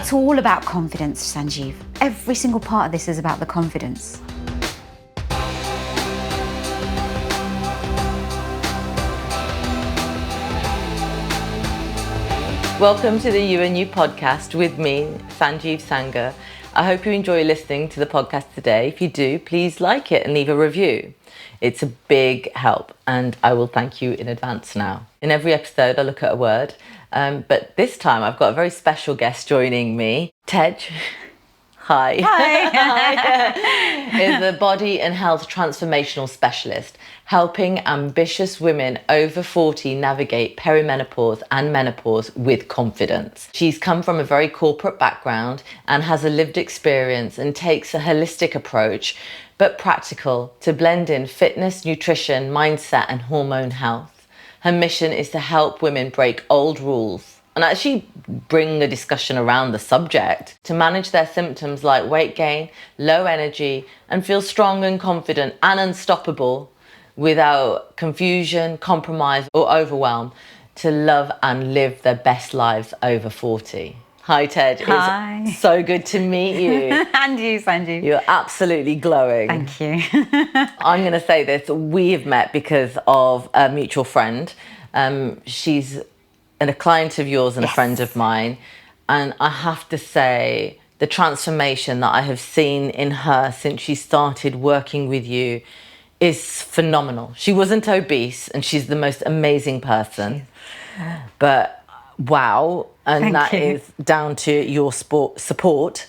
It's all about confidence, Sanjiv. Every single part of this is about the confidence. Welcome to the You and You podcast with me, Sanjiv Sangha. I hope you enjoy listening to the podcast today. If you do, please like it and leave a review. It's a big help and I will thank you in advance now. In every episode, I look at a word, but this time I've got a very special guest joining me, Tej. Hi. Hi. Is a body and health transformational specialist, helping ambitious women over 40 navigate perimenopause and menopause with confidence. She's come from a very corporate background and has a lived experience and takes a holistic approach, but practical, to blend in fitness, nutrition, mindset, and hormone health. Her mission is to help women break old rules and actually bring a discussion around the subject to manage their symptoms like weight gain, low energy, and feel strong and confident and unstoppable without confusion, compromise, or overwhelm, to love and live their best lives over 40. Hi, Tej. Hi. It's so good to meet you. And you, Sanjiv. You're absolutely glowing. Thank you. I'm going to say this. We have met because of a mutual friend. She's a client of yours and a friend of mine. And I have to say, the transformation that I have seen in her since she started working with you is phenomenal. She wasn't obese and she's the most amazing person. But wow. And that is down to your support,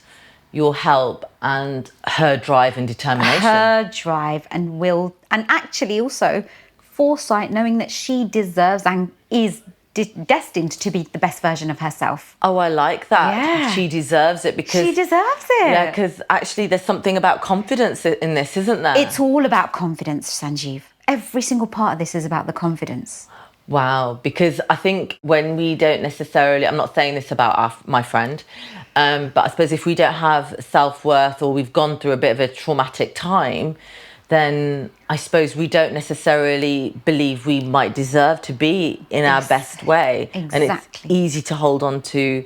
your help, and her drive and determination. Her drive and will, and actually also foresight, knowing that she deserves and is destined to be the best version of herself. Oh, I like that. Yeah. She deserves it because... She deserves it. Yeah, because actually there's something about confidence in this, isn't there? It's all about confidence, Sanjiv. Every single part of this is about the confidence. Wow, because I think when we don't necessarily, I'm not saying this about my friend, but I suppose if we don't have self-worth or we've gone through a bit of a traumatic time, then I suppose we don't necessarily believe we might deserve to be in our best way. Exactly. And it's easy to hold on to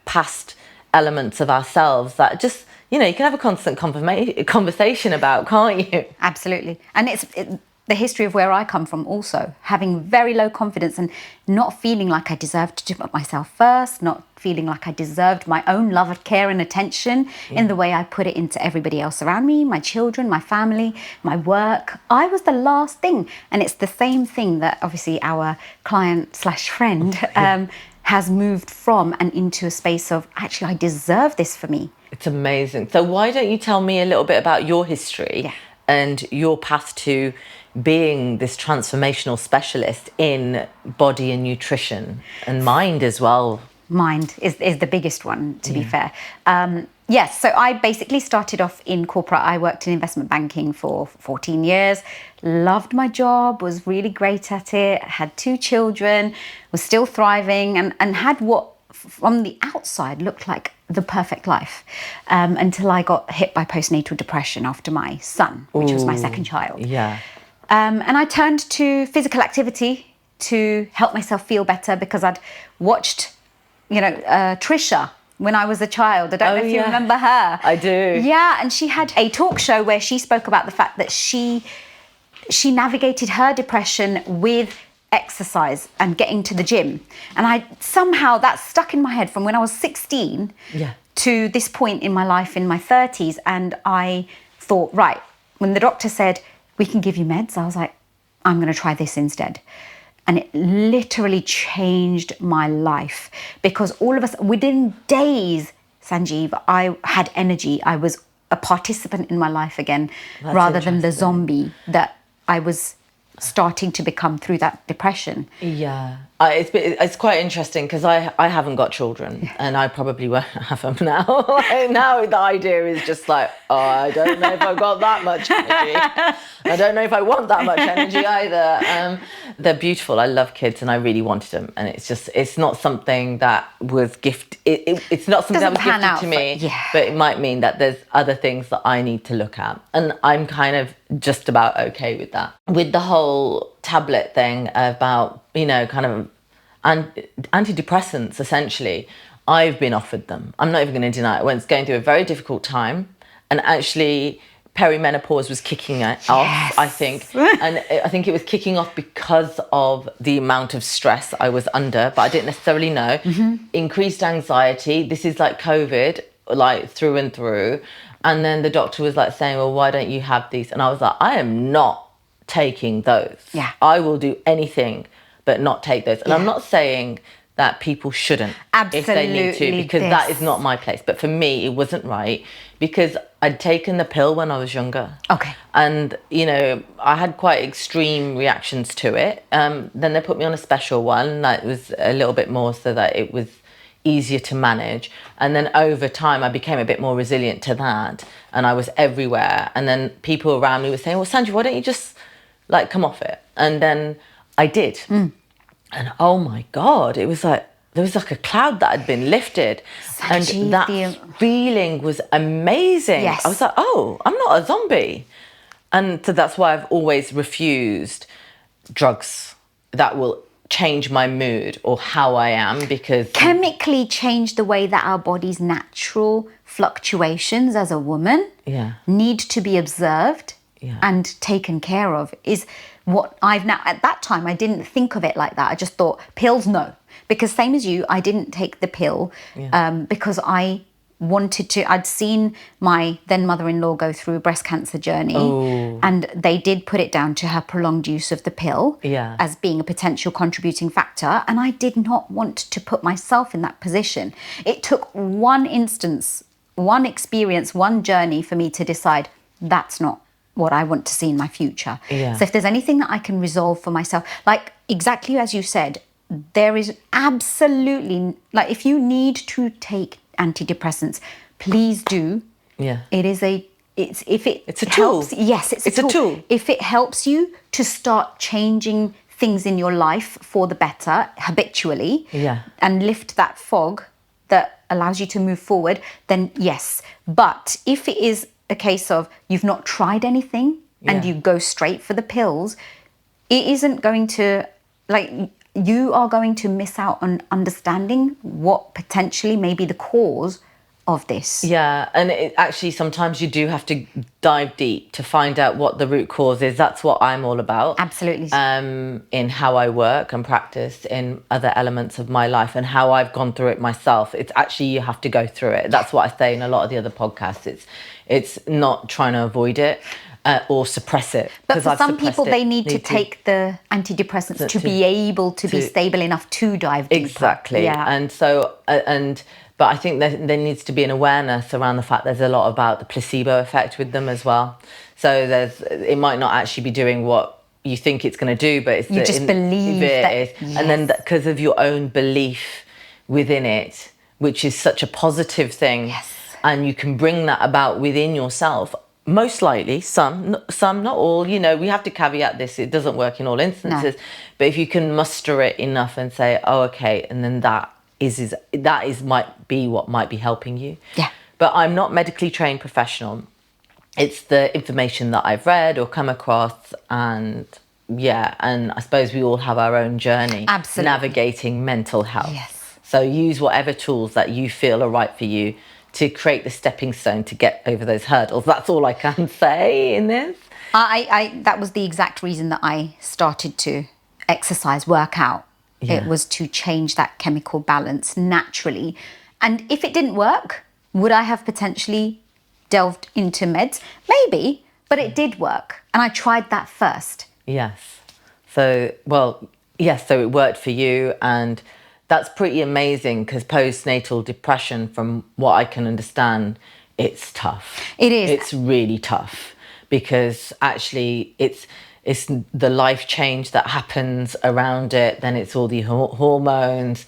past elements of ourselves that just, you can have a constant conversation about, can't you? Absolutely. And it's the history of where I come from also, having very low confidence and not feeling like I deserved to put myself first, not feeling like I deserved my own love, care and attention in the way I put it into everybody else around me, my children, my family, my work. I was the last thing. And it's the same thing that obviously our client/friend has moved from and into a space of, actually, I deserve this for me. It's amazing. So why don't you tell me a little bit about your history and your path to being this transformational specialist in body and nutrition and mind as well? Mind is the biggest one, to be fair. Yes, so I basically started off in corporate. I worked in investment banking for 14 years, loved my job, was really great at it, had 2 children, was still thriving and had what from the outside looked like the perfect life until I got hit by postnatal depression after my son, which was my second child. Yeah. And I turned to physical activity to help myself feel better because I'd watched, Trisha when I was a child. I don't know if you remember her. I do. Yeah, and she had a talk show where she spoke about the fact that she navigated her depression with exercise and getting to the gym. And somehow that stuck in my head from when I was 16 to this point in my life in my 30s. And I thought, right, when the doctor said, we can give you meds, I was like, I'm going to try this instead. And it literally changed my life because all of us, within days, Sanjiv, I had energy. I was a participant in my life again, rather than the zombie that I was starting to become through that depression. Yeah. It's quite interesting because I haven't got children and I probably won't have them now. Now the idea is just like, I don't know if I've got that much energy. I don't know if I want that much energy either. They're beautiful. I love kids and I really wanted them. And it's not something that was it's not something that was gifted to me, but it might mean that there's other things that I need to look at. And I'm kind of just about okay with that. With the whole tablet thing about, kind of antidepressants, essentially, I've been offered them. I'm not even going to deny it. When it's going through a very difficult time, and actually perimenopause was kicking it off, I think. And I think it was kicking off because of the amount of stress I was under, but I didn't necessarily know. Increased anxiety. This is like COVID, like through and through. And then the doctor was like saying, well, why don't you have these? And I was like, I am not taking those. Yeah. I will do anything but not take those. And I'm not saying that people shouldn't if they need to, because that is not my place. But for me, it wasn't right because I'd taken the pill when I was younger. Okay. And, you know, I had quite extreme reactions to it. Then they put me on a special one that was a little bit more so that it was easier to manage. And then over time, I became a bit more resilient to that. And I was everywhere. And then people around me were saying, well, Sanjiv, why don't you just like come off it? And then I did. And oh my God, it was like, there was like a cloud that had been lifted. Sanjiv, and that feeling was amazing. Yes. I was like, oh, I'm not a zombie. And so that's why I've always refused drugs that will change my mood or how I am, because chemically change the way that our body's natural fluctuations as a woman need to be observed and taken care of is what I've now, at that time, I didn't think of it like that. I just thought pills, no. Because same as you, I didn't take the pill because I wanted to. I'd seen my then mother-in-law go through a breast cancer journey and they did put it down to her prolonged use of the pill as being a potential contributing factor. And I did not want to put myself in that position. It took one instance, one experience, one journey for me to decide that's not what I want to see in my future. So if there's anything that I can resolve for myself, like exactly as you said, there is absolutely, like if you need to take antidepressants, please do. It is it's a helps, tool. Yes, it's a tool. If it helps you to start changing things in your life for the better habitually and lift that fog that allows you to move forward, then yes. But if it is a case of you've not tried anything and you go straight for the pills, it isn't going to, like, you are going to miss out on understanding what potentially may be the cause of this. And it, actually sometimes you do have to dive deep to find out what the root cause is. That's what I'm all about. Absolutely. In how I work and practice in other elements of my life and how I've gone through it myself. It's actually, you have to go through it. That's what I say in a lot of the other podcasts. It's not trying to avoid it or suppress it. But for some people, they need to take the antidepressants to be able to be stable enough to dive deeper. Exactly. And so, but I think there needs to be an awareness around the fact there's a lot about the placebo effect with them as well. So it might not actually be doing what you think it's going to do, but it's you just believe that it is. And then because of your own belief within it, which is such a positive thing, and you can bring that about within yourself. Most likely, some, not all. You know, we have to caveat this. It doesn't work in all instances. No. But if you can muster it enough and say, oh, okay, and then that might be what might be helping you. But I'm not medically trained professional. It's the information that I've read or come across, and and I suppose we all have our own journey navigating mental health. So use whatever tools that you feel are right for you to create the stepping stone to get over those hurdles. That's all I can say in this. That was the exact reason that I started to exercise, work out. It was to change that chemical balance naturally. And if it didn't work, would I have potentially delved into meds? Maybe, but it did work. And I tried that first. So it worked for you, and that's pretty amazing, because postnatal depression, from what I can understand, it's tough. It is. It's really tough, because actually it's the life change that happens around it. Then it's all the hormones.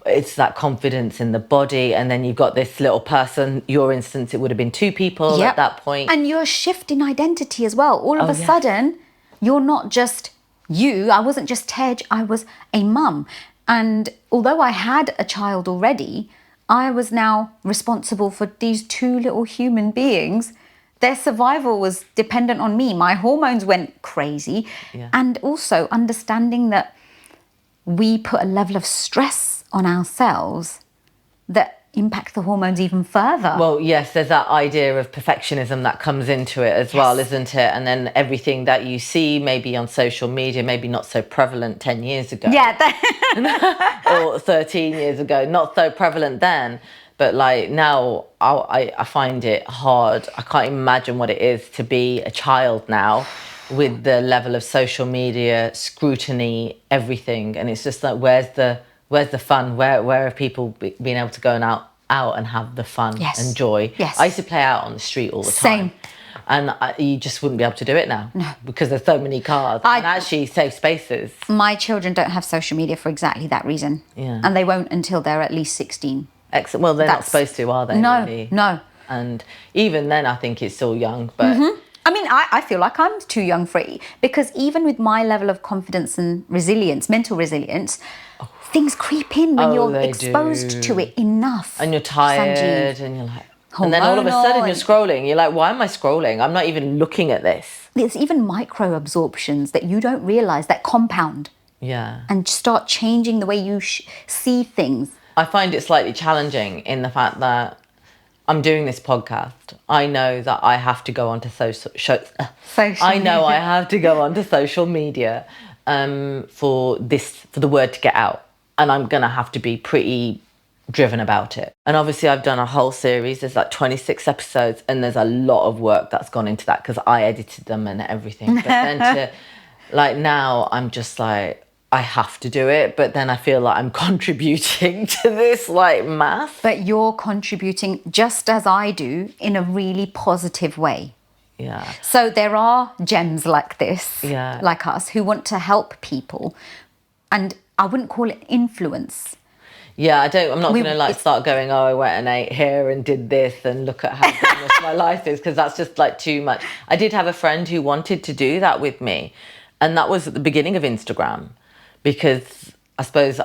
It's that confidence in the body. And then you've got this little person. Your instance, it would have been two people at that point. And you're shifting identity as well. All of a sudden, you're not just you. I wasn't just Tej. I was a mum. And although I had a child already, I was now responsible for these two little human beings. Their survival was dependent on me. My hormones went crazy. And also understanding that we put a level of stress on ourselves that impact the hormones even further. Well, yes, there's that idea of perfectionism that comes into it as well, isn't it? And then everything that you see maybe on social media, maybe not so prevalent 10 years ago. Or 13 years ago, not so prevalent then. But like now, I find it hard. I can't imagine what it is to be a child now with the level of social media, scrutiny, everything. And it's just like, where's the fun? Where have people been able to go out and have the fun and joy? I used to play out on the street all the time. And you just wouldn't be able to do it now. No. Because there's so many cars and actually safe spaces. My children don't have social media for exactly that reason. Yeah. And they won't until they're at least 16. Excellent. Well, they're not supposed to, are they? No, really? no. And even then, I think it's still young. But I mean, I feel like I'm too young for it, because even with my level of confidence and resilience, mental resilience, things creep in when you're exposed to it enough. And you're tired, Sanjiv. and you're like, and then all of a sudden you're scrolling. You're like, why am I scrolling? I'm not even looking at this. There's even micro absorptions that you don't realise that compound. Yeah. And start changing the way you see things. I find it slightly challenging in the fact that I'm doing this podcast. I know that I have to go onto social I know I have to go onto social media for the word to get out. And I'm going to have to be pretty driven about it. And obviously I've done a whole series. There's like 26 episodes, and there's a lot of work that's gone into that because I edited them and everything. But then now I'm just like, I have to do it, but then I feel like I'm contributing to this like mass. But you're contributing just as I do in a really positive way. Yeah. So there are gems like this, Yeah. like us, who want to help people. And I wouldn't call it influence. Yeah, I'm not going to start going, I went and ate here and did this and look at how glamorous my life is, because that's just like too much. I did have a friend who wanted to do that with me. And that was at the beginning of Instagram. Because I suppose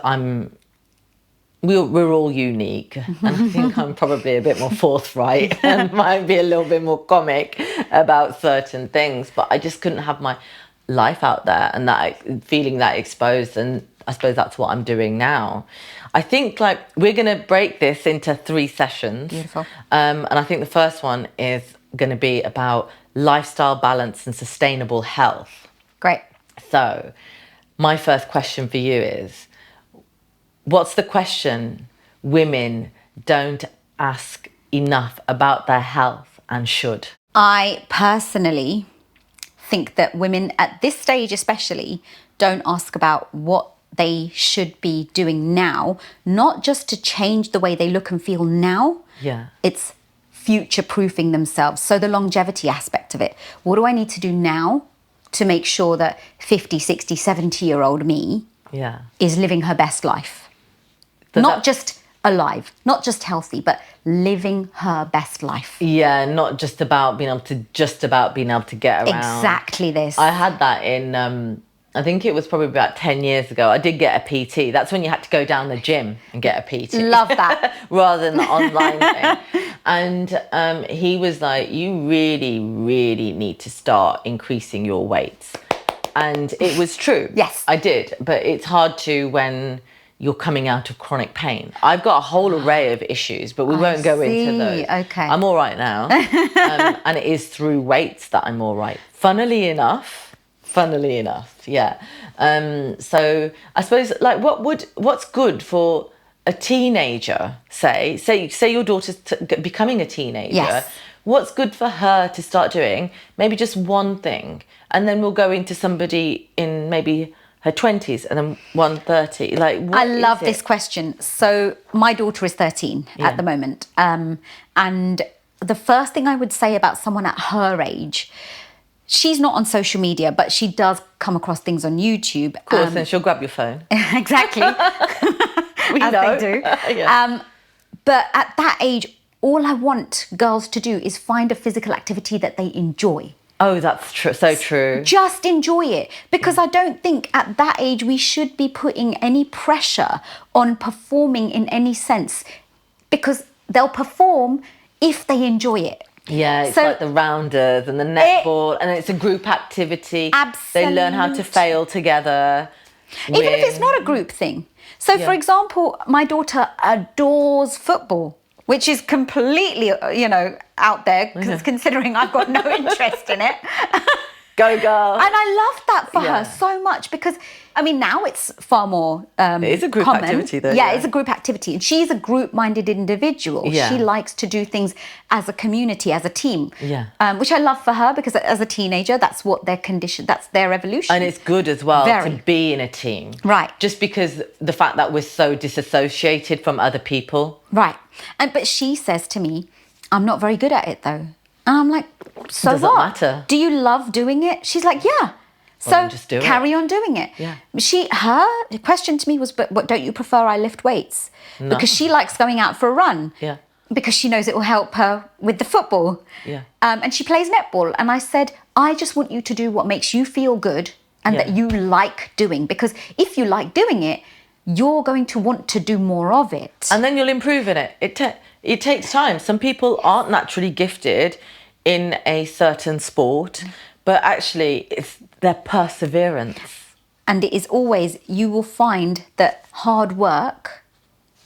we're all unique, and I think I'm probably a bit more forthright and might be a little bit more comic about certain things, but I just couldn't have my life out there and that feeling that exposed, and I suppose that's what I'm doing now. I think like we're going to break this into 3 sessions. Beautiful. And I think the first one is going to be about lifestyle balance and sustainable health. Great. So my first question for you is, what's the question women don't ask enough about their health and should? I personally think that women at this stage especially don't ask about what they should be doing now, not just to change the way they look and feel now. Yeah. It's future-proofing themselves. So the longevity aspect of it. What do I need to do now to make sure that 50, 60, 70-year-old me is living her best life? Not just alive, not just healthy, but living her best life. Yeah, not just about being able to get around. Exactly this. I had that in, I think it was probably about 10 years ago. I did get a PT. That's when you had to go down the gym and get a PT. Love that. Rather than the online thing. And he was like, you really, really need to start increasing your weights. And it was true. Yes. I did. But it's hard to when you're coming out of chronic pain. I've got a whole array of isures, but we won't go into those. Okay. I'm all right now. And it is through weights that I'm all right. Funnily enough, yeah. So I suppose like what's good for a teenager, say your daughter's becoming a teenager. Yes. What's good for her to start doing? Maybe just one thing. And then we'll go into somebody in maybe her 20s and then 130. Like, what I love is this question. So my daughter is 13 at the moment. And the first thing I would say about someone at her age, she's not on social media, but she does come across things on YouTube. Of course, and she'll grab your phone. Exactly. We as know. they do. Yeah. But at that age, all I want girls to do is find a physical activity that they enjoy. Oh, that's true. So true. Just enjoy it. Because I don't think at that age we should be putting any pressure on performing in any sense, because they'll perform if they enjoy it. Yeah, it's like the rounders and the netball, and it's a group activity. Absolutely. They learn how to fail together. Even if it's not a group thing. So, for example, my daughter adores football, which is completely, out there, considering I've got no interest in it. Go girl. And I love that for her so much because, now it's far more it is a group common. activity though. Yeah, it's a group activity. And she's a group-minded individual. Yeah. She likes to do things as a community, as a team. Yeah. Which I love for her because as a teenager, that's what their condition, that's their evolution. And it's good as well to be in a team. Right. Just because the fact that we're so disassociated from other people. Right. But she says to me, I'm not very good at it though. And I'm like, so Doesn't what? matter. Do you love doing it? She's like, yeah. Well, just do carry on doing it. Yeah. Her question to me was, but what, don't you prefer I lift weights? No. Because she likes going out for a run. Yeah. Because she knows it will help her with the football. Yeah. And she plays netball. And I said, I just want you to do what makes you feel good and that you like doing. Because if you like doing it, you're going to want to do more of it. And then you'll improve in it. It takes time. Some people aren't naturally gifted in a certain sport, but actually it's their perseverance. And it is always, you will find that hard work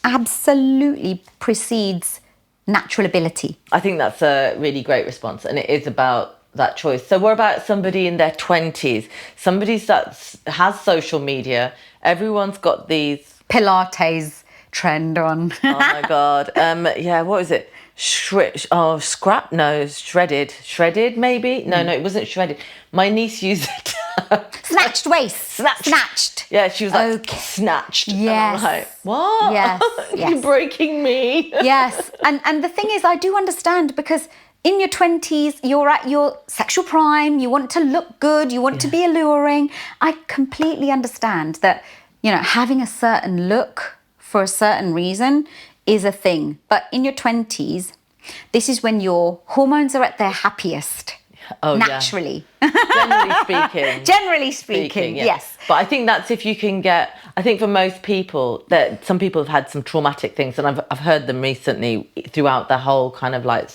absolutely precedes natural ability. I think that's a really great response. And it is about that choice. So what about somebody in their 20s? Somebody that has social media. Everyone's got these... Pilates trend on. Oh my God. What was it? Scrap? No, shredded. Shredded, maybe? No, it wasn't shredded. My niece used it. Snatched waist. Snatched. Yeah, she was like, snatched. Yes. And I'm like, what? Yes. You're breaking me. Yes. And the thing is, I do understand because in your 20s, you're at your sexual prime. You want to look good. You want to be alluring. I completely understand that, having a certain look for a certain reason is a thing. But in your 20s, this is when your hormones are at their happiest. Naturally. Yeah. Generally speaking, yes. But I think that's if you can I think for most people, that some people have had some traumatic things, and I've heard them recently throughout the whole kind of like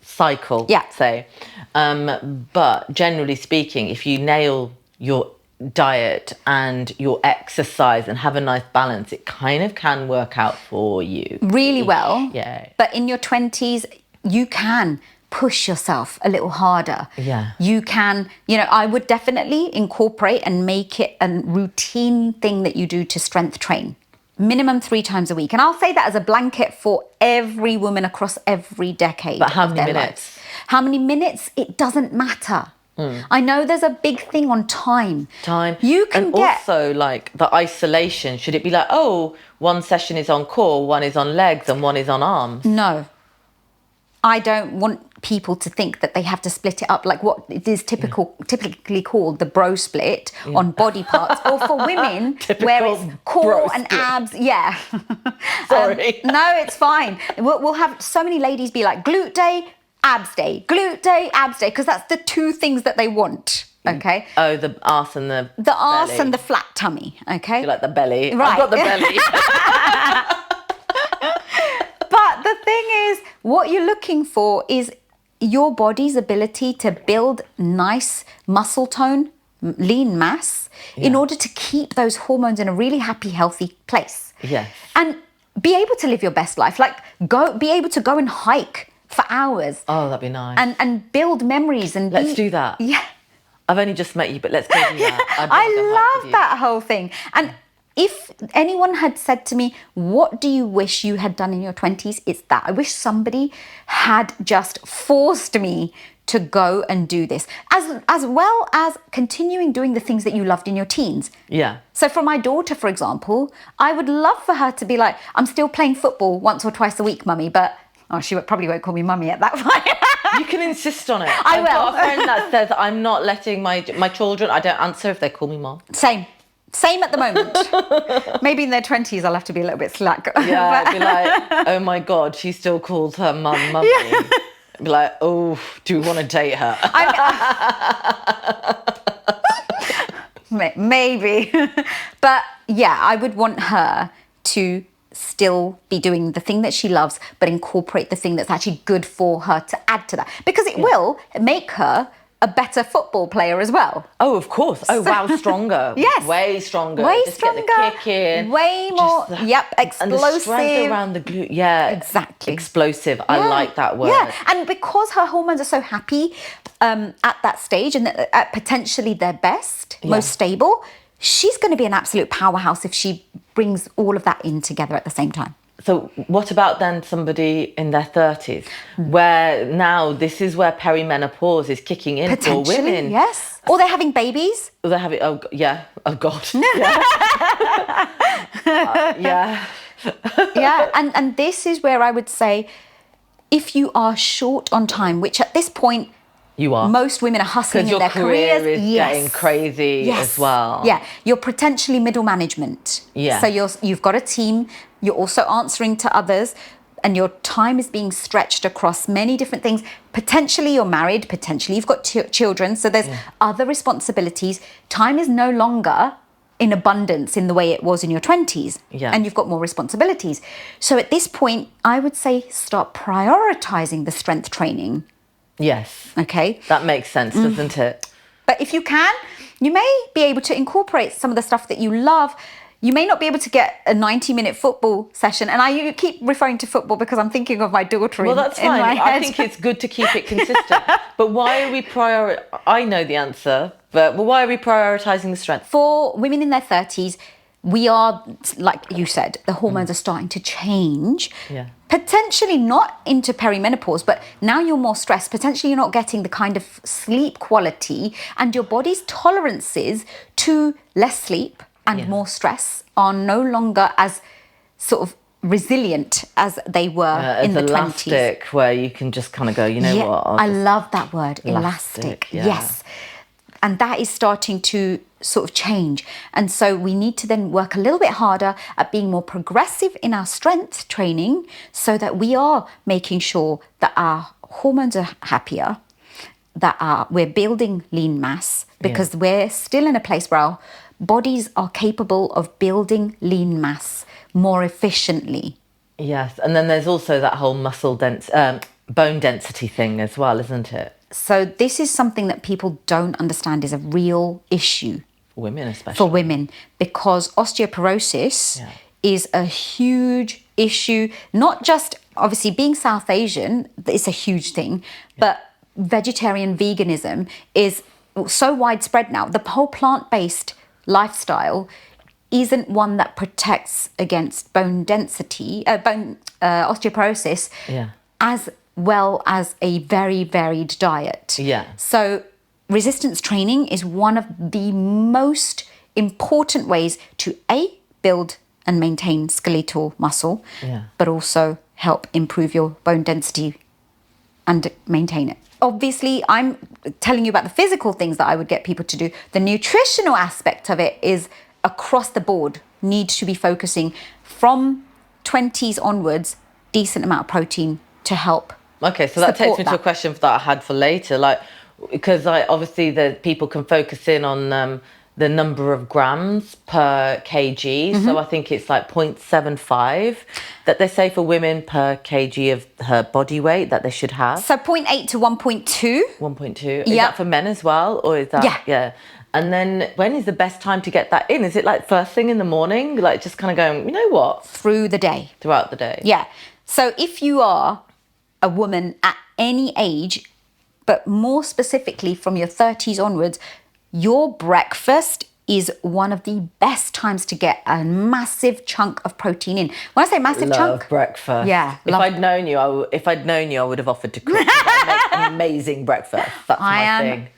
cycle, say. But generally speaking, if you nail your diet and your exercise and have a nice balance, it kind of can work out for you really well. Yeah. But in your 20s, you can push yourself a little harder. Yeah. You can, I would definitely incorporate and make it a routine thing that you do to strength train. Minimum 3 times a week. And I'll say that as a blanket for every woman across every decade. But how many minutes? Lives. How many minutes? It doesn't matter. I know there's a big thing on time. You can also like the isolation. Should it be like, one session is on core, one is on legs, and one is on arms? No. I don't want people to think that they have to split it up like what it is typically called the bro split on body parts, or for women where it's core and abs. Yeah. Sorry. No, it's fine. We'll have so many ladies be like glute day, abs day, glute day, abs day, because that's the 2 things that they want. Okay. Oh, the arse and the arse belly. and the flat tummy. Okay. You like the belly. Right. I've got the belly. But the thing is, what you're looking for is your body's ability to build nice muscle tone, lean mass, in order to keep those hormones in a really happy, healthy place. Yes. And be able to live your best life. Like be able to go and hike for hours. Oh, that'd be nice. And build memories and let's do that. Yeah. I've only just met you, but let's go do that. I love that whole thing. And if anyone had said to me, what do you wish you had done in your 20s? It's that. I wish somebody had just forced me to go and do this, as well as continuing doing the things that you loved in your teens. Yeah. So for my daughter, for example, I would love for her to be like, I'm still playing football once or twice a week, mummy, but she probably won't call me mummy at that point. You can insist on it. I will. I've got a friend that says I'm not letting my children, I don't answer if they call me mom. Same at the moment. Maybe in their 20s I'll have to be a little bit slack. Yeah, I'd be like, oh my God, she still calls her mum mummy. Yeah. I'd be like, oh, do we want to date her? Maybe. But yeah, I would want her to still be doing the thing that she loves, but incorporate the thing that's actually good for her to add to that. Because it will make her a better football player as well. Oh, of course. Oh, wow, stronger. Yes. Way stronger. Way just stronger. Get the kick in. Way more, explosive. And the strength around the glute. Yeah. Exactly. Explosive. I like that word. Yeah, and because her hormones are so happy at that stage and at potentially their best, most stable, she's going to be an absolute powerhouse if she brings all of that in together at the same time. So what about then somebody in their 30s where now this is where perimenopause is kicking in for women? Yes. Or they're having babies. Or they're having, oh God. Yeah, and this is where I would say, if you are short on time, which at this point, you are. Most women are hustling in their careers. careers. Is getting crazy as well. Yeah, you're potentially middle management. Yeah. So you've got a team. You're also answering to others, and your time is being stretched across many different things. Potentially you're married. Potentially you've got children. So there's other responsibilities. Time is no longer in abundance in the way it was in your 20s. Yeah. And you've got more responsibilities. So at this point, I would say start prioritizing the strength training. Yes. Okay. That makes sense, doesn't it? But if you can, you may be able to incorporate some of the stuff that you love. You may not be able to get a 90-minute football session. And I keep referring to football because I'm thinking of my daughter in my head. Well, that's fine. I think it's good to keep it consistent. But why are we I know the answer, but why are we prioritizing the strength? For women in their 30s, we are, like you said, the hormones are starting to change. Yeah. Potentially not into perimenopause, but now you're more stressed. Potentially you're not getting the kind of sleep quality, and your body's tolerances to less sleep and more stress are no longer as sort of resilient as they were in the 20s. Elastic, where you can just kind of go, you know what? I love that word, elastic. Yes. And that is starting to sort of change. And so we need to then work a little bit harder at being more progressive in our strength training so that we are making sure that our hormones are happier, that we're building lean mass, because we're still in a place where our bodies are capable of building lean mass more efficiently. Yes. And then there's also that whole bone density thing as well, isn't it? So this is something that people don't understand is a real issue. For women especially. For women, because osteoporosis is a huge issue. Not just, obviously, being South Asian is a huge thing, but vegetarian veganism is so widespread now. The whole plant-based lifestyle isn't one that protects against bone density, osteoporosis, as well as a very varied diet. Yeah. So resistance training is one of the most important ways to build and maintain skeletal muscle, but also help improve your bone density and maintain it. Obviously, I'm telling you about the physical things that I would get people to do. The nutritional aspect of it is across the board, need to be focusing from 20s onwards, decent amount of protein to help. Okay, so that takes me to a question that I had for later, like, because obviously the people can focus in on the number of grams per kg. So I think it's like 0.75 that they say for women per kg of her body weight that they should have. So 0.8 to 1.2. 1.2. Is that for men as well? Or is that? Yeah. And then when is the best time to get that in? Is it like first thing in the morning? Like just kind of going, you know what? Through the day. Throughout the day. Yeah. So if you are a woman at any age, but more specifically from your 30s onwards, your breakfast is one of the best times to get a massive chunk of protein in. When I say massive chunk, love breakfast. Yeah. If I'd known you, I would have offered to cook. I'd make an amazing breakfast. That's my thing.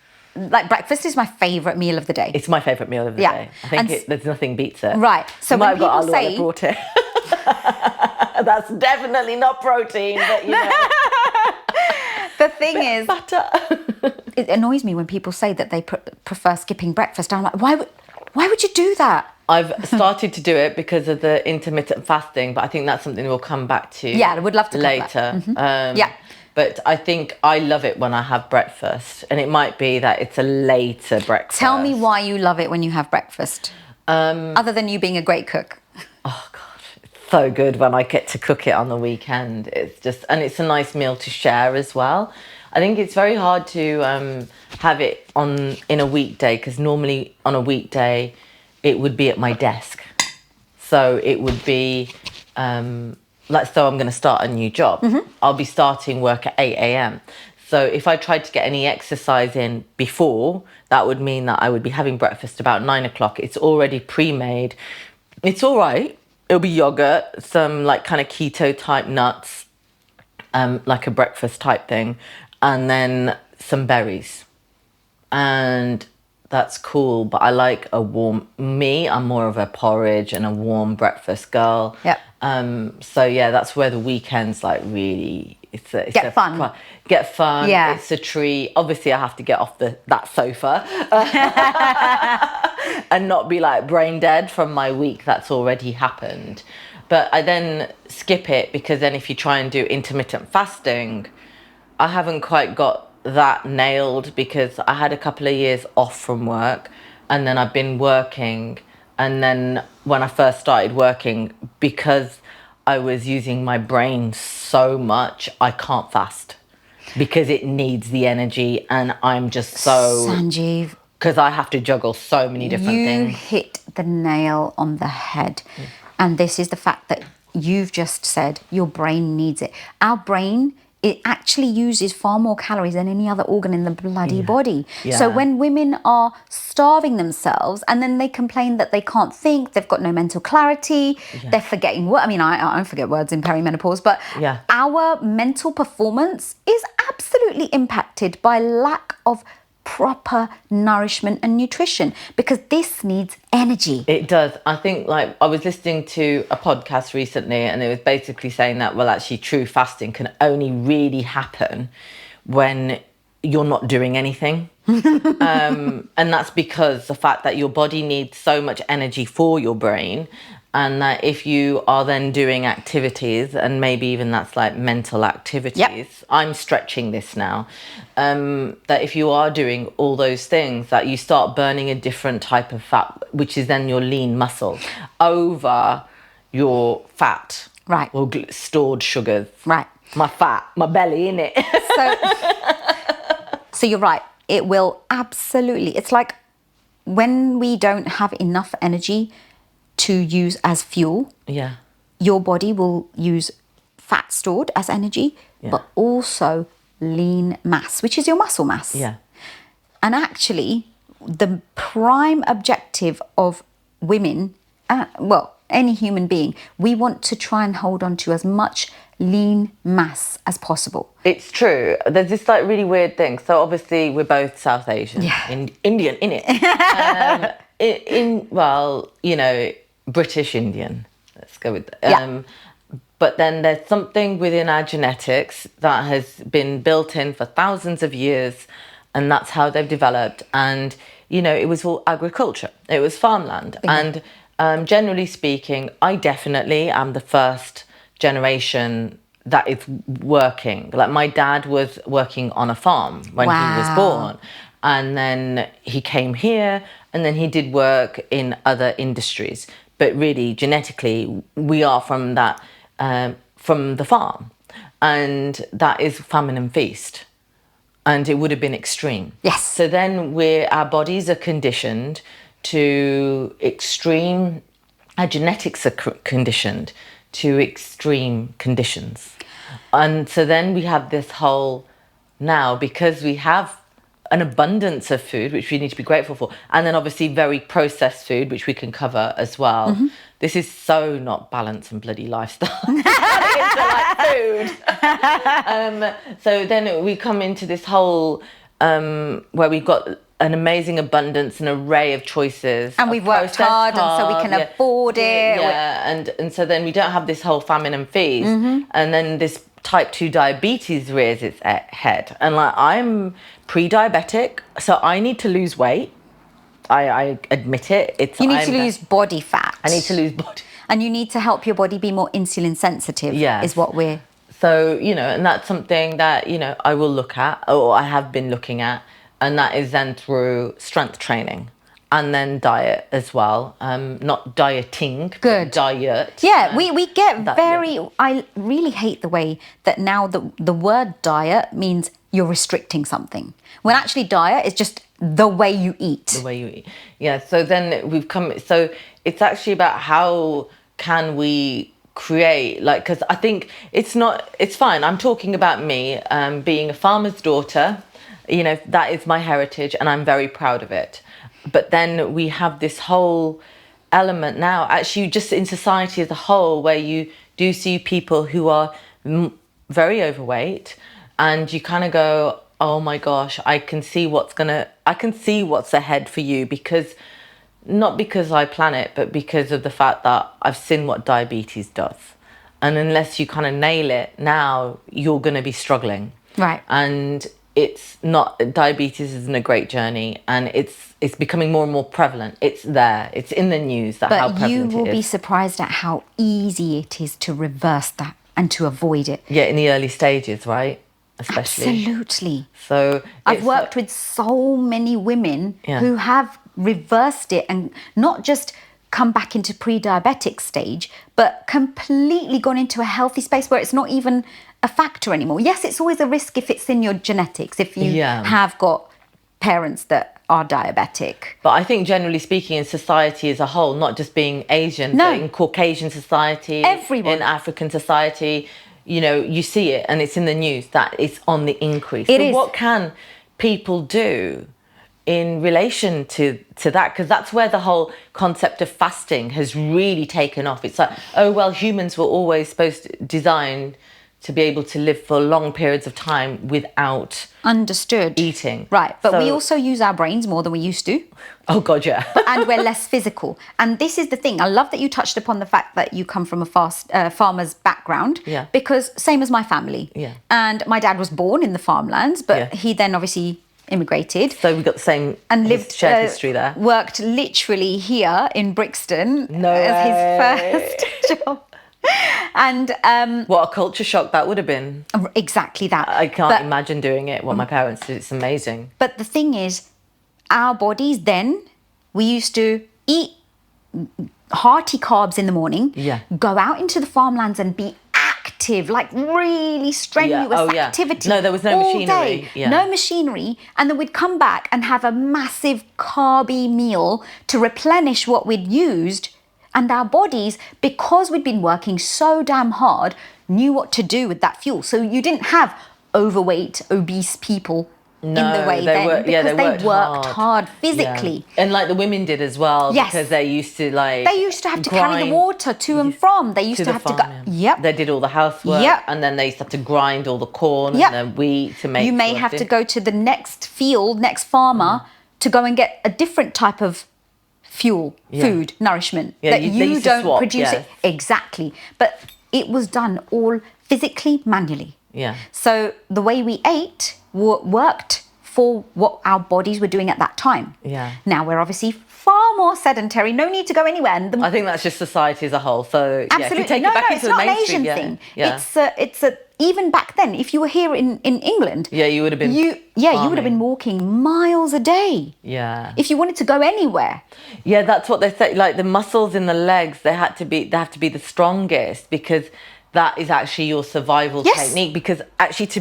Like breakfast is my favourite meal of the day. It's my favourite meal of the day. I think there's nothing beats it. Right. So you when might have people got say, brought it. That's definitely not protein, but you know. The thing is, butter. It annoys me when people say that they prefer skipping breakfast. I'm like, why would you do that? I've started to do it because of the intermittent fasting, but I think that's something we'll come back to. Yeah, I would love to later. But I think I love it when I have breakfast, and it might be that it's a later breakfast. Tell me why you love it when you have breakfast, other than you being a great cook. Oh God, it's so good when I get to cook it on the weekend. And it's a nice meal to share as well. I think it's very hard to have it in a weekday, because normally on a weekday it would be at my desk. So it would be so I'm going to start a new job. I'll be starting work at 8 a.m. So if I tried to get any exercise in before, that would mean that I would be having breakfast about 9 o'clock. It's already pre-made. It's all right. It'll be yogurt, some like kind of keto type nuts, like a breakfast type thing, and then some berries. And that's cool, but I like I'm more of a porridge and a warm breakfast girl. Yep. So yeah, that's where the weekends like really, Get fun. Get fun. Yeah. It's a treat. Obviously I have to get off that sofa and not be like brain dead from my week that's already happened. But I then skip it, because then if you try and do intermittent fasting, I haven't quite got that nailed, because I had a couple of years off from work, and then I've been working. And then when I first started working, because I was using my brain so much, I can't fast because it needs the energy, and I'm just so... Sanjiv, because I have to juggle so many different things. You hit the nail on the head. And this is the fact that you've just said your brain needs it. Our brain, it actually uses far more calories than any other organ in the bloody body. Yeah. So when women are starving themselves and then they complain that they can't think, they've got no mental clarity, they're forgetting what, I mean, I forget words in perimenopause, but our mental performance is absolutely impacted by lack of proper nourishment and nutrition, because this needs energy. It does. I think, like, I was listening to a podcast recently, and it was basically saying that, well, actually true fasting can only really happen when you're not doing anything. And that's because the fact that your body needs so much energy for your brain, and that if you are then doing activities, and maybe even that's like mental activities, I'm stretching this now, that if you are doing all those things, that you start burning a different type of fat, which is then your lean muscle, over your fat. Right. Or stored sugars. Right. My fat, my belly, innit? So you're right. It will absolutely. It's like when we don't have enough energy to use as fuel, your body will use fat stored as energy, but also lean mass, which is your muscle mass. Yeah. And actually, the prime objective of women, any human being, we want to try and hold on to as much lean mass as possible. It's true. There's this like really weird thing. So obviously we're both South Asian, Indian, innit? British Indian. Let's go with that. But then there's something within our genetics that has been built in for thousands of years, and that's how they've developed. And, it was all agriculture. It was farmland. And generally speaking, I definitely am the first generation that is working. Like, my dad was working on a farm when he was born. And then he came here, and then he did work in other industries. But really, genetically, we are from that, from the farm. And that is famine and feast. And it would have been extreme. Yes. So then our bodies are conditioned to extreme, our genetics are conditioned to extreme conditions. And so then we have this whole, now, because we have an abundance of food, which we need to be grateful for, and then obviously very processed food, which we can cover as well. This is so not balance and bloody lifestyle. Into food. So then we come into this whole where we've got an amazing abundance, an array of choices, and we've worked hard, and so we can afford it. And so then we don't have this whole famine and feast, and then this type 2 diabetes rears its head. And like, I'm pre-diabetic, so I need to lose weight. I admit it. You need to lose body fat. I need to lose body. And you need to help your body be more insulin sensitive, is what we're... So, and that's something that, I will look at, or I have been looking at, and that is then through strength training. and then diet as well. Not dieting, Good. but diet. Yeah, we get that, very... Yeah. I really hate the way that now the word diet means you're restricting something. When actually diet is just the way you eat. The way you eat. Yeah, so then we've come... So it's actually about how can we create... Like, because I think it's not... It's fine. I'm talking about me being a farmer's daughter. You know, that is my heritage and I'm very proud of it. But then we have this whole element now, actually just in society as a whole, where you do see people who are very overweight and you kind of go, oh my gosh, I can see what's ahead for you, because not because I plan it, but because of the fact that I've seen what diabetes does. And unless you kind of nail it now, you're going to be struggling. Right. And it's not, diabetes isn't a great journey, and it's becoming more and more prevalent. It's there. It's in the news that how prevalent it is. But you will be surprised at how easy it is to reverse that and to avoid it. Yeah, in the early stages, right? Especially. Absolutely. So I've worked with so many women who have reversed it and not just come back into pre-diabetic stage, but completely gone into a healthy space where it's not even a factor anymore. Yes, it's always a risk if it's in your genetics, if you have got parents that are diabetic. But I think generally speaking, in society as a whole, not just being Asian, but in Caucasian society, everyone, in African society, you know, you see it and it's in the news that it's on the increase. It is. What can people do in relation to that? Because that's where the whole concept of fasting has really taken off. It's like, oh, well, humans were always designed to be able to live for long periods of time without eating. Right, but we also use our brains more than we used to. Oh, God, yeah. And we're less physical. And this is the thing. I love that you touched upon the fact that you come from a farmer's background. Yeah. Because same as my family. Yeah. And my dad was born in the farmlands, but he then obviously immigrated. So we got the same and lived shared history there. Worked literally here in Brixton as his first job. And what a culture shock that would have been. Exactly that. I can't imagine doing it. What my parents did, it's amazing. But the thing is, our bodies then, we used to eat hearty carbs in the morning, go out into the farmlands and be active, like really strenuous activity. No, there was no machinery. No machinery. And then we'd come back and have a massive carby meal to replenish what we'd used. And our bodies, because we'd been working so damn hard, knew what to do with that fuel. So you didn't have overweight, obese people in the way then, because they worked hard physically. Yeah. And like the women did as well, because they used to have to carry the water to and from. They used to have to go. They did all the housework, and then they used to have to grind all the corn and the wheat to make. You may have to go to the next field, next farmer, to go and get a different type of fuel, food, nourishment that you don't produce it. Exactly. But it was done all physically, manually. Yeah. So the way we ate worked for what our bodies were doing at that time. Yeah. Now we're obviously far more sedentary. No need to go anywhere. And I think that's just society as a whole. So absolutely. if you take it back into the mainstream, it's not an Asian thing. It's a even back then, if you were here in England, you would have been you would have been walking miles a day. Yeah. If you wanted to go anywhere. Yeah, that's what they say. Like the muscles in the legs, they have to be the strongest, because that is actually your survival technique. Because actually to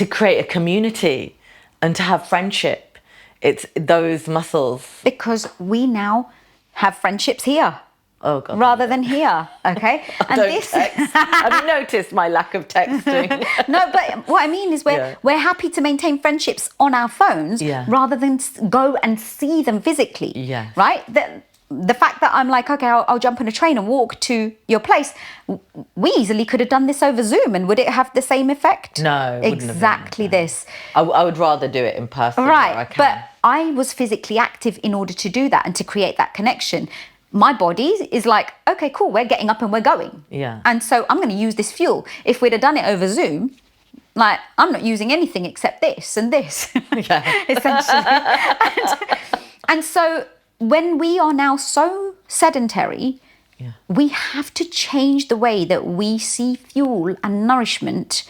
create a community and to have friendship, it's those muscles. Because we now have friendships here. Oh, God. Rather than here, okay? And text. Have you noticed my lack of texting? No, but what I mean is we're happy to maintain friendships on our phones rather than go and see them physically. Yeah. Right? The fact that I'm like, okay, I'll jump on a train and walk to your place. We easily could have done this over Zoom, and would it have the same effect? No, it exactly wouldn't have. This. I would rather do it in person. Right, but I was physically active in order to do that and to create that connection. My body is like, okay, cool, we're getting up and we're going. Yeah. And so I'm going to use this fuel. If we'd have done it over Zoom, like, I'm not using anything except this and this, essentially. And so when we are now so sedentary, we have to change the way that we see fuel and nourishment,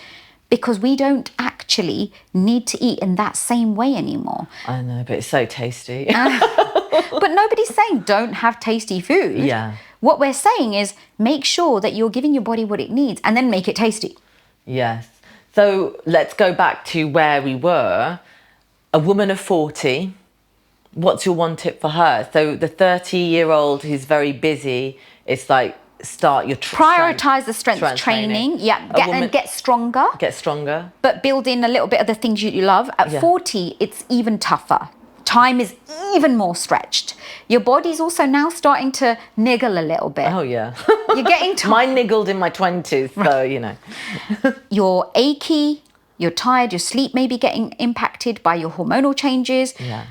because we don't actually need to eat in that same way anymore. I know, but it's so tasty. But nobody's saying don't have tasty food. Yeah. What we're saying is make sure that you're giving your body what it needs and then make it tasty. Yes. So let's go back to where we were. A woman of 40, what's your one tip for her? So the 30-year-old who's very busy, it's like start your prioritize the strength training. Yeah, and get stronger. Get stronger. But build in a little bit of the things you love. At 40, it's even tougher. Time is even more stretched. Your body's also now starting to niggle a little bit. Oh, yeah. You're getting tired. Mine niggled in my 20s, so, you know. You're achy, you're tired, your sleep may be getting impacted by your hormonal changes. Yeah.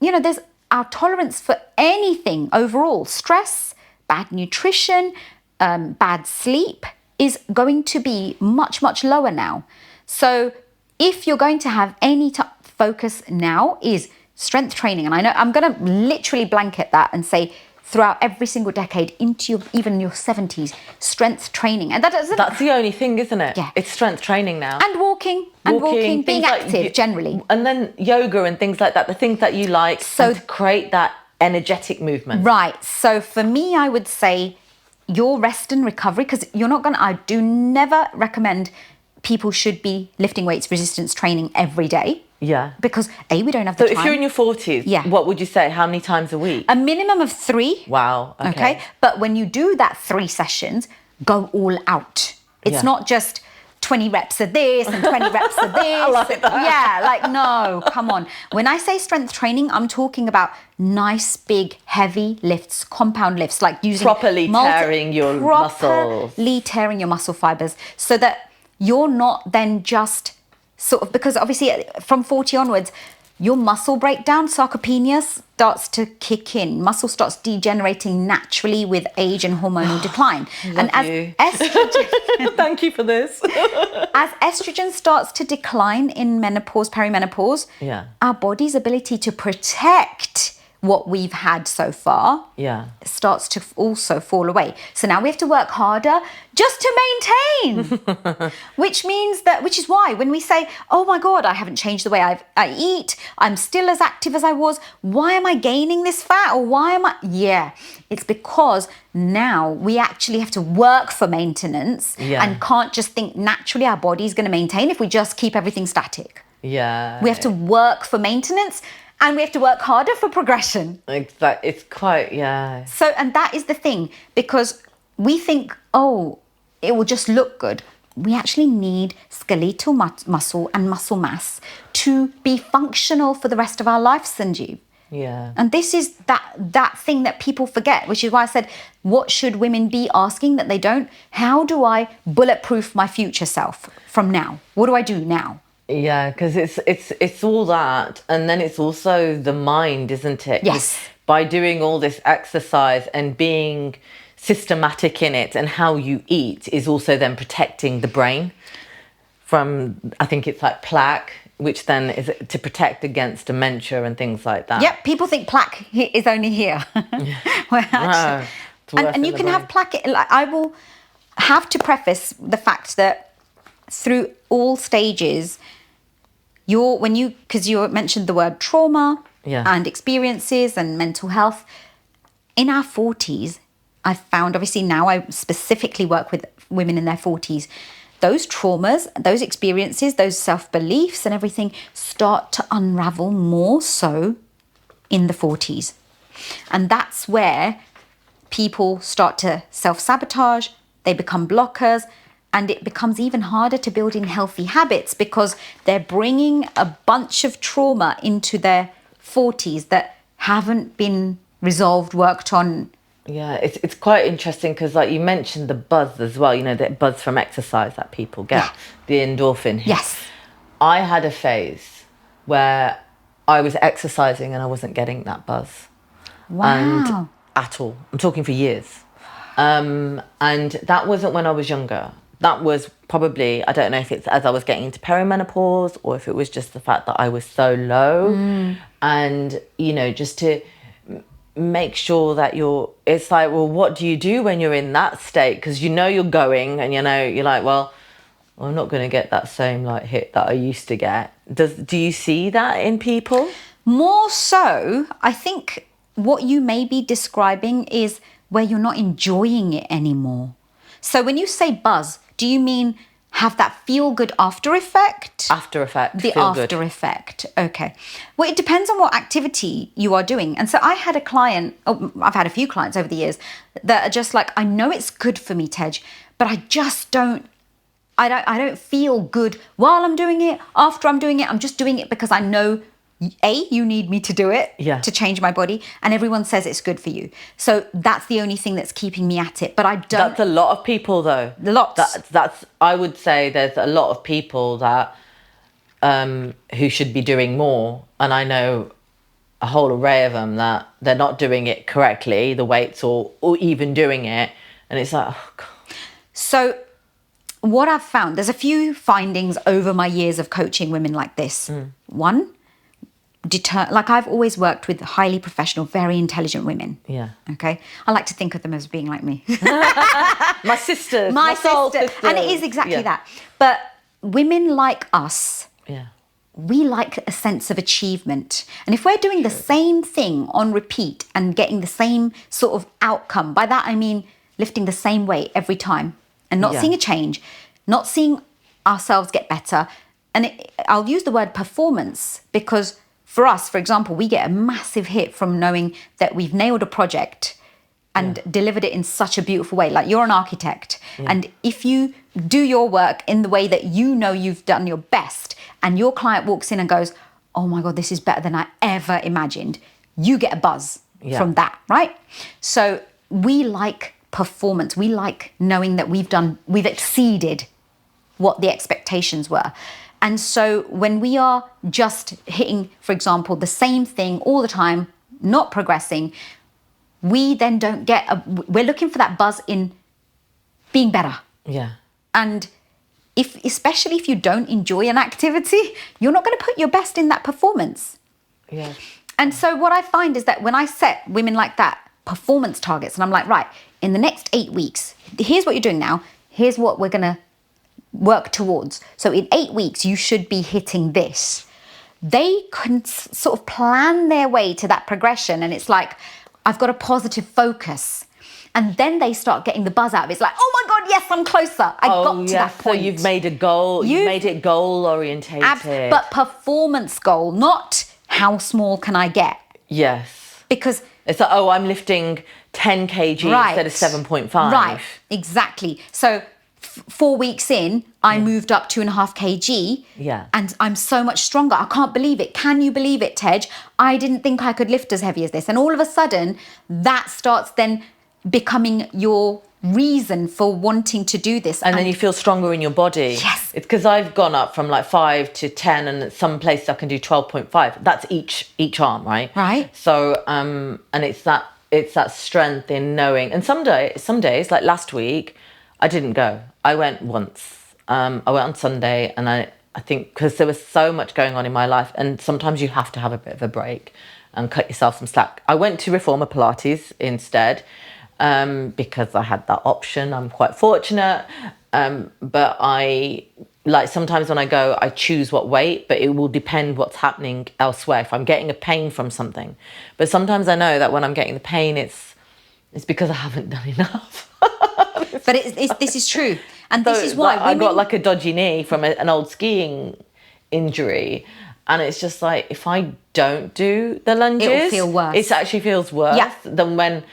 You know, there's our tolerance for anything overall. Stress, bad nutrition, bad sleep is going to be much, much lower now. So if you're going to have any focus now is strength training. And I know I'm going to literally blanket that and say throughout every single decade into even your 70s, strength training. And that's the only thing, isn't it? Yeah. It's strength training now. And walking, being active generally. And then yoga and things like that, the things that you like, so to create that energetic movement. Right. So for me, I would say your rest and recovery, because I do never recommend people should be lifting weights, resistance training every day. Yeah. Because we don't have the time. So if you're in your 40s, what would you say? How many times a week? A minimum of 3. Wow. Okay. But when you do that 3 sessions, go all out. It's not just 20 reps of this and 20 reps of this. I like that. Yeah, like, no, come on. When I say strength training, I'm talking about nice, big, heavy lifts, compound lifts, like using properly tearing your muscles. Properly tearing your muscle fibers so that you're not then just sort of, because obviously from 40 onwards, your muscle breakdown, sarcopenia starts to kick in. Muscle starts degenerating naturally with age and hormonal decline. And as estrogen, thank you for this. As estrogen starts to decline in menopause, perimenopause, our body's ability to protect what we've had so far starts to also fall away. So now we have to work harder just to maintain, which is why when we say, oh my God, I haven't changed the way I eat, I'm still as active as I was, why am I gaining this fat? Or why am I, it's because now we actually have to work for maintenance and can't just think naturally our body's gonna maintain if we just keep everything static. Yeah. We have to work for maintenance. And we have to work harder for progression. Exactly. It's quite, So, and that is the thing, because we think, oh, it will just look good. We actually need skeletal muscle and muscle mass to be functional for the rest of our life, Sanjiv. Yeah. And this is that thing that people forget, which is why I said, what should women be asking that they don't? How do I bulletproof my future self from now? What do I do now? Yeah, because it's all that, and then it's also the mind, isn't it? Yes. By doing all this exercise and being systematic in it, and how you eat is also then protecting the brain from, I think it's like plaque, which then is to protect against dementia and things like that. Yep, people think plaque is only here. Well, actually, and you can have plaque. Like, I will have to preface the fact that through all stages, because you mentioned the word trauma and experiences and mental health, in our 40s, I've found, obviously now I specifically work with women in their 40s, those traumas, those experiences, those self-beliefs and everything start to unravel more so in the 40s. And that's where people start to self-sabotage, they become blockers, and it becomes even harder to build in healthy habits because they're bringing a bunch of trauma into their 40s that haven't been resolved, worked on. Yeah, it's quite interesting because, like you mentioned, the buzz as well, you know, the buzz from exercise that people get, the endorphin hit. Yes. I had a phase where I was exercising and I wasn't getting that buzz. Wow. And at all. I'm talking for years. And that wasn't when I was younger. That was probably, I don't know if it's as I was getting into perimenopause or if it was just the fact that I was so low. And, you know, just to make sure that it's like, well, what do you do when you're in that state? Because you know you're going and, you know, you're like, well, well, I'm not going to get that same like hit that I used to get. Do you see that in people? More so, I think what you may be describing is where you're not enjoying it anymore. So when you say buzz, do you mean have that feel-good after effect? After effect. The feel after good. effect. Okay. Well, it depends on what activity you are doing. And so I had a client, I've had a few clients over the years that are just like, I know it's good for me, Tej, but I just don't feel good while I'm doing it, after I'm doing it. I'm just doing it because I know, you need me to do it to change my body, and everyone says it's good for you. So that's the only thing that's keeping me at it. But I don't. That's a lot of people, though. Lots. That's. I would say there's a lot of people that who should be doing more, and I know a whole array of them that they're not doing it correctly, the weights, or even doing it, and it's like, oh God. So what I've found, there's a few findings over my years of coaching women like this. One, like I've always worked with highly professional, very intelligent women. Yeah. Okay. I like to think of them as being like me. My sisters. My soul sister. sisters. And it is exactly that. But women like us, we like a sense of achievement. And if we're doing the same thing on repeat and getting the same sort of outcome, by that I mean lifting the same weight every time and not seeing a change, not seeing ourselves get better. And I'll use the word performance because for us, for example, we get a massive hit from knowing that we've nailed a project and delivered it in such a beautiful way. Like you're an architect. And if you do your work in the way that you know you've done your best and your client walks in and goes, oh my God, this is better than I ever imagined, you get a buzz from that, right? So we like performance. We like knowing that we've exceeded what the expectations were. And so when we are just hitting, for example, the same thing all the time, not progressing, we then don't we're looking for that buzz in being better. Yeah. And especially if you don't enjoy an activity, you're not going to put your best in that performance. Yeah. And so what I find is that when I set women like that performance targets, and I'm like, right, in the next 8 weeks, here's what you're doing now, here's what we're going to work towards. So in 8 weeks, you should be hitting this. They can sort of plan their way to that progression. And it's like, I've got a positive focus. And then they start getting the buzz out of it. It's like, oh my God, yes, I'm closer. I got to that point. So you've made a goal. You've made it goal orientated. But performance goal, not how small can I get. Yes. Because it's like, oh, I'm lifting 10 kg instead of 7.5. Right, exactly. So 4 weeks in, I moved up 2.5 kg. Yeah. And I'm so much stronger. I can't believe it. Can you believe it, Tej? I didn't think I could lift as heavy as this. And all of a sudden, that starts then becoming your reason for wanting to do this. And then you feel stronger in your body. Yes. It's because I've gone up from like 5 to 10, and at some places I can do 12.5. That's each arm, right? Right. So and it's that strength in knowing. And some days, like last week, I didn't go. I went once. I went on Sunday, and I think because there was so much going on in my life, and sometimes you have to have a bit of a break and cut yourself some slack. I went to Reformer Pilates instead because I had that option. I'm quite fortunate. But I, like sometimes when I go, I choose what weight, but it will depend what's happening elsewhere. If I'm getting a pain from something. But sometimes I know that when I'm getting the pain, it's because I haven't done enough. But this is true. And this is why I got like a dodgy knee from an old skiing injury. And it's just like, if I don't do the lunges, it'll feel worse. It actually feels worse than when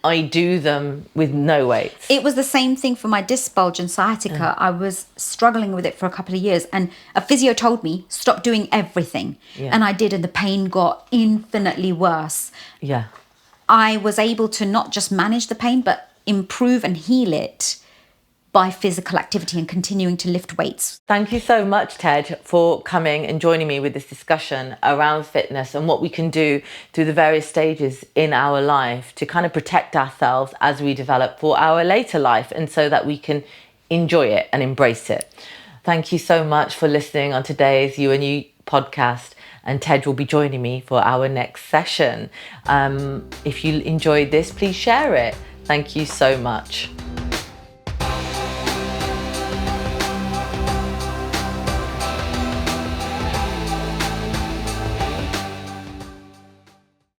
I do them with no weights. It was the same thing for my disc bulge and sciatica. I was struggling with it for a couple of years, and a physio told me, stop doing everything. And I did, and the pain got infinitely worse. Yeah. I was able to not just manage the pain, but improve and heal it by physical activity and continuing to lift weights. Thank you so much, Tej, for coming and joining me with this discussion around fitness and what we can do through the various stages in our life to kind of protect ourselves as we develop for our later life, and so that we can enjoy it and embrace it. Thank you so much for listening on today's You and You podcast. And Tej will be joining me for our next session. If you enjoyed this, please share it. Thank you so much.